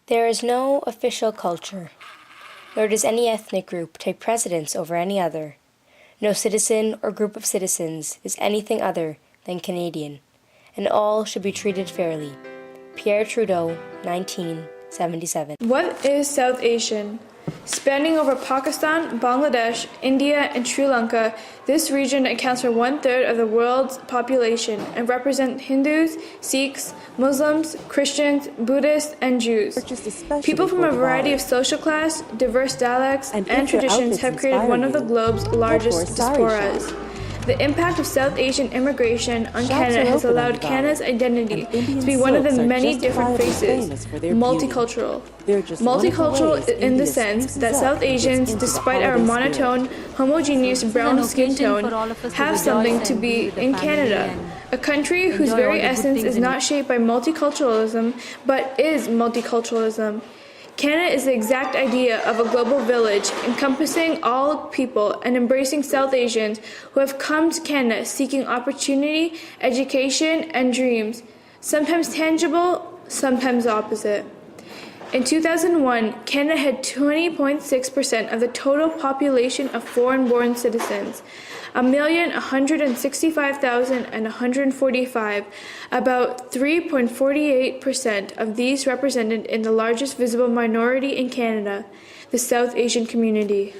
There is no official culture, nor does any ethnic group take precedence over any other. No citizen or group of citizens is anything other than Canadian, and all should be treated fairly. Pierre Trudeau, 1977. What is South Asian? Spanning over Pakistan, Bangladesh, India, and Sri Lanka, this region accounts for 1/3 of the world's population and represents Hindus, Sikhs, Muslims, Christians, Buddhists, and Jews. People from a variety of social class, diverse dialects, and traditions have created one of the globe's largest diasporas. The impact of South Asian immigration on Canada has allowed Canada's identity to be one of the many different faces, multicultural. Multicultural in the sense that South Asians, despite our monotone, homogeneous brown skin tone, have something to be in Canada, a country whose very essence is not shaped by multiculturalism, but is multiculturalism. Canada is the exact idea of a global village encompassing all people and embracing South Asians who have come to Canada seeking opportunity, education, and dreams, sometimes tangible, sometimes opposite. In 2001, Canada had 20.6% of the total population of foreign-born citizens, 1,165,145. About 3.48% of these represented in the largest visible minority in Canada, the South Asian community.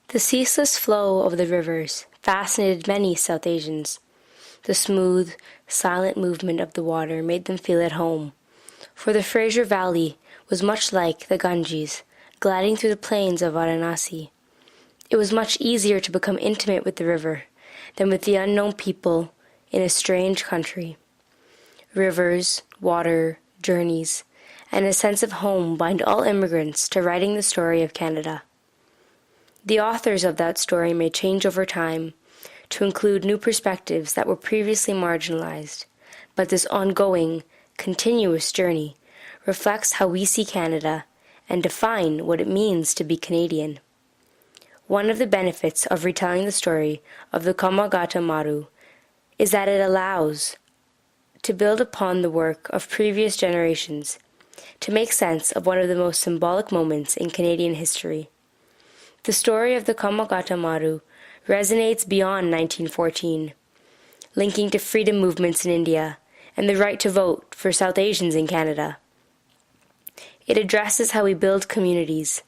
The ceaseless flow of the rivers fascinated many South Asians. The smooth, silent movement of the water made them feel at home, for the Fraser Valley was much like the Ganges, gliding through the plains of Varanasi. It was much easier to become intimate with the river than with the unknown people in a strange country. Rivers, water, journeys, and a sense of home bind all immigrants to writing the story of Canada. The authors of that story may change over time to include new perspectives that were previously marginalized, but this ongoing, continuous journey reflects how we see Canada and define what it means to be Canadian. One of the benefits of retelling the story of the Kamagata Maru is that it allows to build upon the work of previous generations to make sense of one of the most symbolic moments in Canadian history. The story of the Kamagata Maru resonates beyond 1914, linking to freedom movements in India and the right to vote for South Asians in Canada. It addresses how we build communities,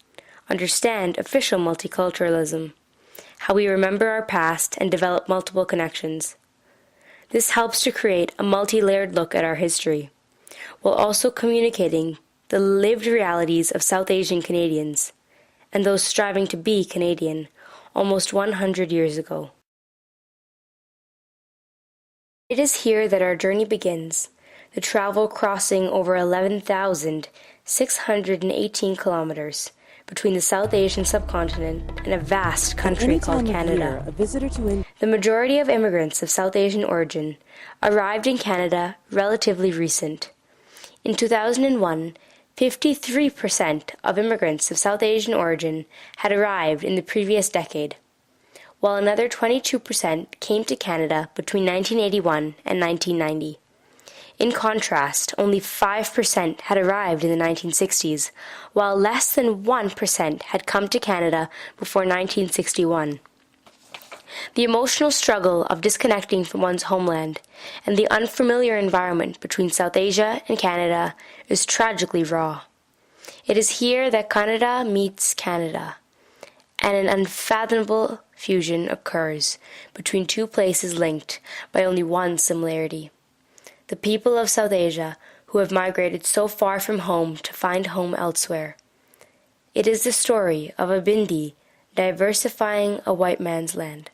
understand official multiculturalism, how we remember our past and develop multiple connections. This helps to create a multi-layered look at our history, while also communicating the lived realities of South Asian Canadians and those striving to be Canadian almost 100 years ago. It is here that our journey begins, the travel crossing over 11,618 kilometers between the South Asian subcontinent and a vast country called Canada. The majority of immigrants of South Asian origin arrived in Canada relatively recent. In 2001, 53% of immigrants of South Asian origin had arrived in the previous decade, while another 22% came to Canada between 1981 and 1990. In contrast, only 5% had arrived in the 1960s, while less than 1% had come to Canada before 1961. The emotional struggle of disconnecting from one's homeland and the unfamiliar environment between South Asia and Canada is tragically raw. It is here that Canada meets Canada, and an unfathomable fusion occurs between two places linked by only one similarity: the people of South Asia who have migrated so far from home to find home elsewhere. It is the story of a Bindi diversifying a white man's land.